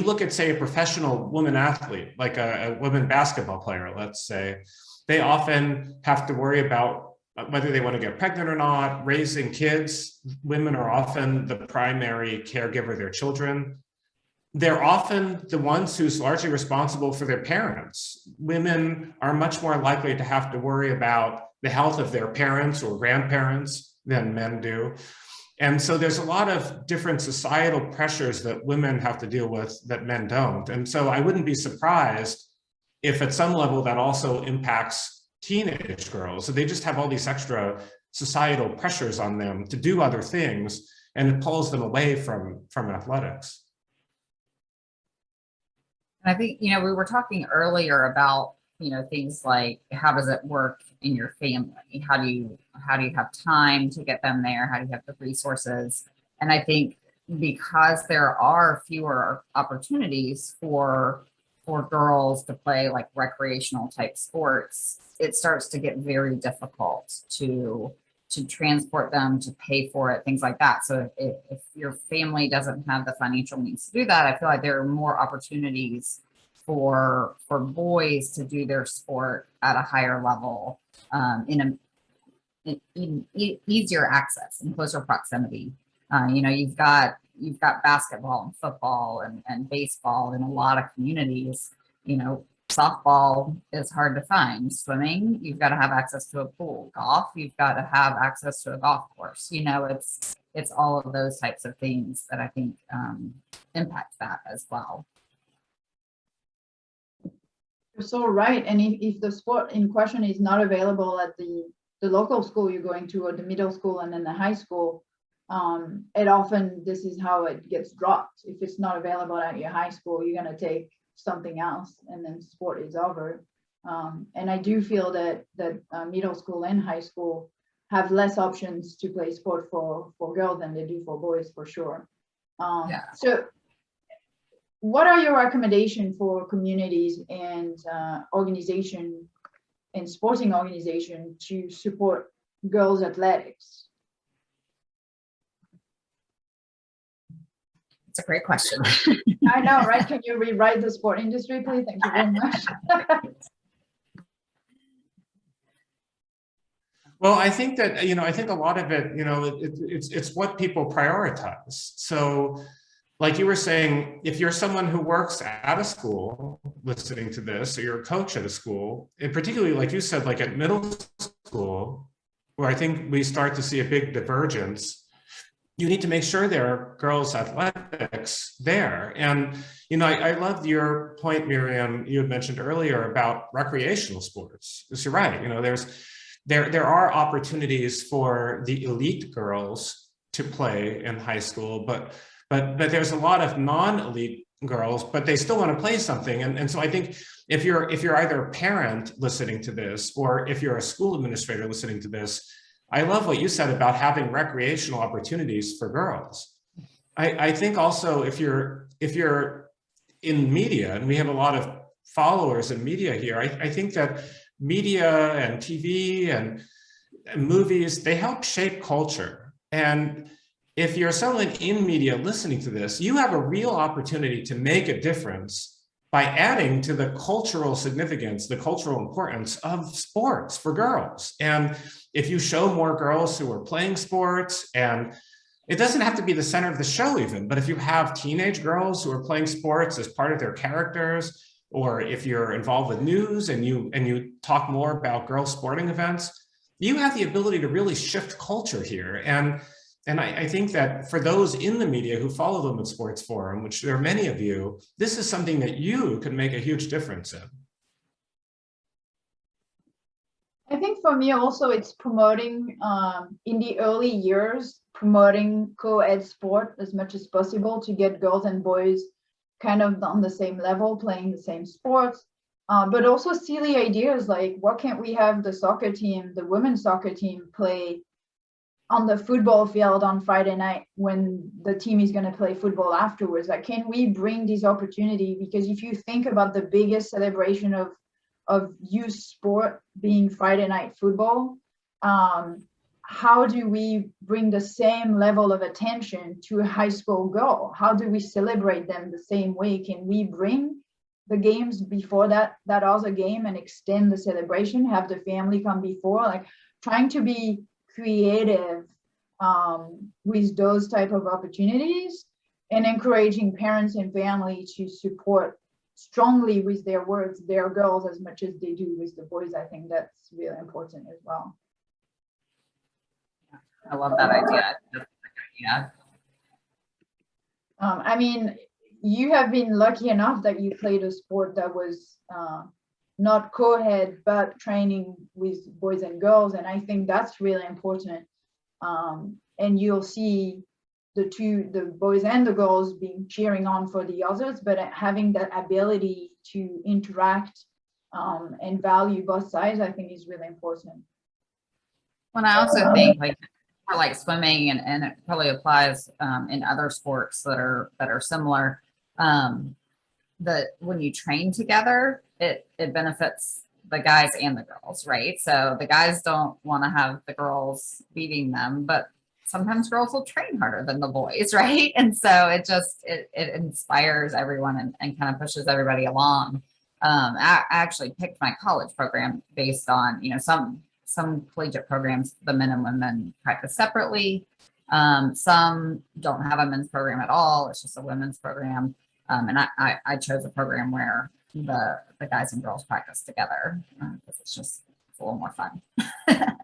look at, say, a professional woman athlete, like a women basketball player, let's say, they often have to worry about whether they want to get pregnant or not, raising kids. Women are often the primary caregiver of their children. They're often the ones who's largely responsible for their parents. Women are much more likely to have to worry about the health of their parents or grandparents than men do. And so there's a lot of different societal pressures that women have to deal with that men don't. And so I wouldn't be surprised if at some level that also impacts teenage girls. So they just have all these extra societal pressures on them to do other things, and it pulls them away from athletics. I think, we were talking earlier about, things like, how does it work in your family? How do you have time to get them there? How do you have the resources? And I think because there are fewer opportunities for girls to play like recreational type sports, it starts to get very difficult to transport them, to pay for it, things like that. So if your family doesn't have the financial means to do that, I feel like there are more opportunities for boys to do their sport at a higher level, in easier access and closer proximity. You've got basketball and football and baseball in a lot of communities. Softball is hard to find. Swimming, you've got to have access to a pool. Golf, you've got to have access to a golf course. It's all of those types of things that I think impact that as well. You're so right. And if the sport in question is not available at the local school you're going to, or the middle school and then the high school, this is how it gets dropped. If it's not available at your high school, you're going to take something else, and then sport is over. And I do feel that middle school and high school have less options to play sport for girls than they do for boys, for sure. So what are your recommendations for communities and organization and sporting organization to support girls athletics? It's a great question. I know, right? Can you rewrite the sport industry, please? Thank you very much. Well, I think that, I think a lot of it, it's what people prioritize. So like you were saying, if you're someone who works at a school listening to this, or you're a coach at a school, and particularly like you said, like at middle school, where I think we start to see a big divergence, you need to make sure there are girls athletics there. And, I loved your point, Myriam, you had mentioned earlier about recreational sports. Because you're right, there are opportunities for the elite girls to play in high school, but there's a lot of non-elite girls, but they still want to play something. And so I think if you're either a parent listening to this, or if you're a school administrator listening to this, I love what you said about having recreational opportunities for girls. I think also if you're in media, and we have a lot of followers in media here, I think that media and TV and movies, they help shape culture. And if you're someone in media listening to this, you have a real opportunity to make a difference by adding to the cultural significance, the cultural importance of sports for girls. And if you show more girls who are playing sports, and it doesn't have to be the center of the show even, but if you have teenage girls who are playing sports as part of their characters, or if you're involved with news and you talk more about girls sporting events, you have the ability to really shift culture here. And I think that for those in the media who follow the Women's Sports Forum, which there are many of you, this is something that you can make a huge difference in. I think for me also, it's promoting in the early years, promoting co-ed sport as much as possible to get girls and boys kind of on the same level, playing the same sports, but also silly ideas like, what can't we have the soccer team, the women's soccer team, play on the football field on Friday night when the team is going to play football afterwards? Like, can we bring this opportunity? Because if you think about the biggest celebration of youth sport being Friday night football, how do we bring the same level of attention to a high school girl? How do we celebrate them the same way? Can we bring the games before that other game and extend the celebration, have the family come before? Like, trying to be creative with those type of opportunities, and encouraging parents and family to support strongly with their words their girls as much as they do with the boys. I think that's really important as well. I love that idea. Yeah. I mean, you have been lucky enough that you played a sport that was not co-ed, but training with boys and girls. And I think that's really important. And you'll see the boys and the girls being cheering on for the others, but having that ability to interact and value both sides, I think is really important. When I also think like swimming, and it probably applies in other sports that are similar, that when you train together, it benefits the guys and the girls, right? So the guys don't want to have the girls beating them, but sometimes girls will train harder than the boys, right? And so it inspires everyone and kind of pushes everybody along. I actually picked my college program based on, some collegiate programs, the men and women practice separately. Some don't have a men's program at all. It's just a women's program. And I chose a program where the guys and girls practice together because it's a little more fun. I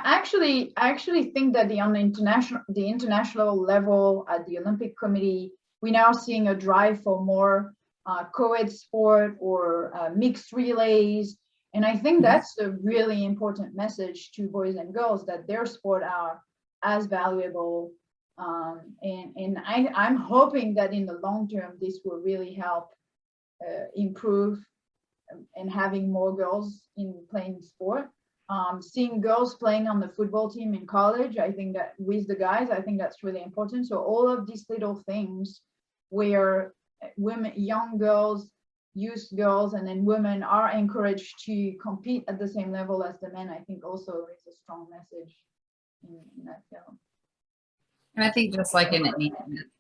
actually think that on the international level at the Olympic Committee, we're now seeing a drive for more co-ed sport or mixed relays. And I think that's a really important message to boys and girls, that their sport are as valuable. And I'm hoping that in the long term, this will really help improve and having more girls in playing sport. Seeing girls playing on the football team in college, I think that with the guys, I think that's really important. So all of these little things where women, young girls, youth girls, and then women are encouraged to compete at the same level as the men, I think also is a strong message in that field. And I think just like in any,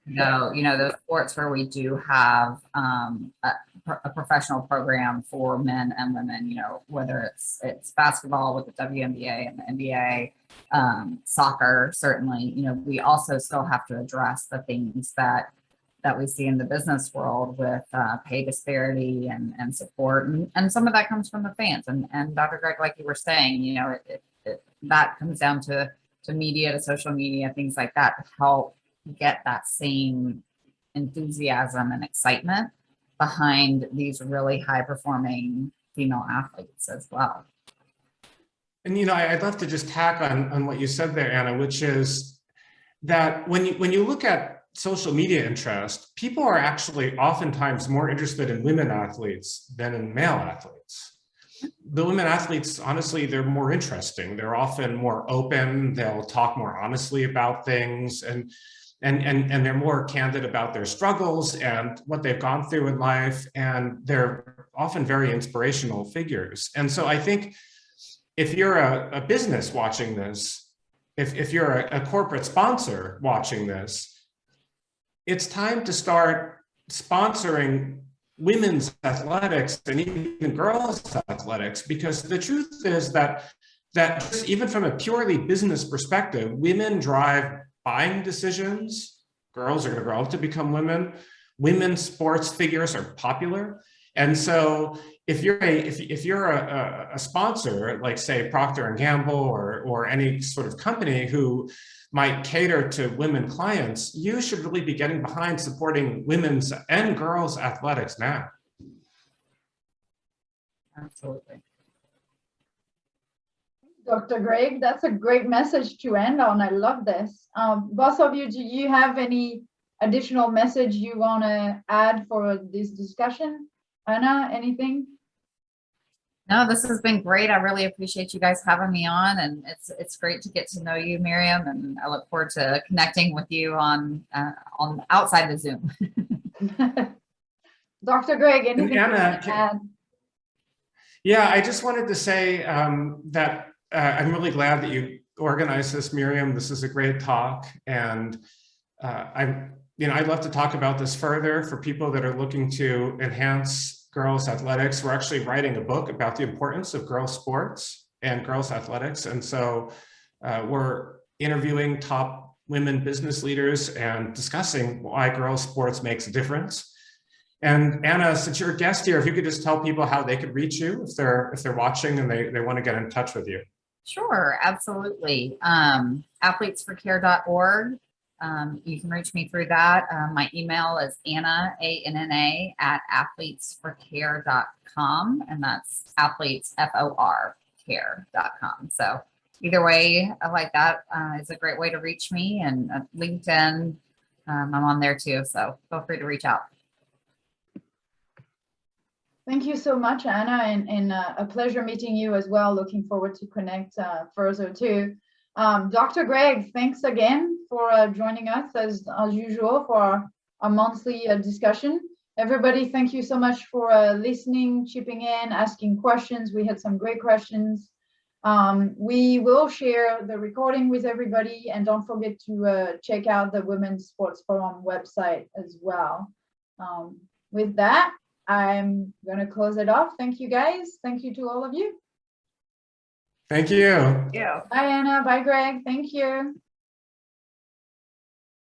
those sports where we do have a professional program for men and women, whether it's basketball with the WNBA and the NBA, soccer, certainly, we also still have to address the things that we see in the business world with pay disparity and support. And some of that comes from the fans. And Dr. Greg, like you were saying, that comes down to media, to social media, things like that, to help get that same enthusiasm and excitement behind these really high performing female athletes as well. And I'd love to just tack on what you said there, Anna, which is that when you look at social media interest, people are actually oftentimes more interested in women athletes than in male athletes. The women athletes, honestly, they're more interesting. They're often more open. They'll talk more honestly about things, and they're more candid about their struggles and what they've gone through in life. And they're often very inspirational figures. And so I think if you're a business watching this, if you're a corporate sponsor watching this, it's time to start sponsoring women's athletics and even girls' athletics, because the truth is that just even from a purely business perspective, women drive buying decisions. Girls are going to grow up to become women. Women's sports figures are popular, and so if you're a sponsor, like say Procter and Gamble or any sort of company who might cater to women clients, you should really be getting behind supporting women's and girls' athletics now. Absolutely. Dr. Greg, that's a great message to end on. I love this. Both of you, do you have any additional message you want to add for this discussion? Anna, anything? No, this has been great. I really appreciate you guys having me on, and it's great to get to know you, Myriam, and I look forward to connecting with you on outside the Zoom. Dr. Greg, anything you want to add? Yeah, I just wanted to say that I'm really glad that you organized this, Myriam. This is a great talk, and I'd love to talk about this further for people that are looking to enhance girls' athletics. We're actually writing a book about the importance of girls' sports and girls' athletics. And so we're interviewing top women business leaders and discussing why girls' sports makes a difference. And Anna, since you're a guest here, if you could just tell people how they could reach you if they're watching and they want to get in touch with you. Sure, absolutely. Athletesforcare.org. You can reach me through that. My email is Anna, ANNA, @athletesforcare.com, and that's athletes, FOR, care.com. So either way, I like that. It's a great way to reach me, and LinkedIn, I'm on there too. So feel free to reach out. Thank you so much, Anna, and a pleasure meeting you as well. Looking forward to connect further too. Dr. Greg, thanks again for joining us as usual for our monthly discussion. Everybody, thank you so much for listening, chipping in, asking questions. We had some great questions. We will share the recording with everybody, and don't forget to check out the Women's Sports Forum website as well. With that, I'm going to close it off. Thank you, guys. Thank you to all of you. Thank you. Yeah. Bye, Anna. Bye, Greg. Thank you.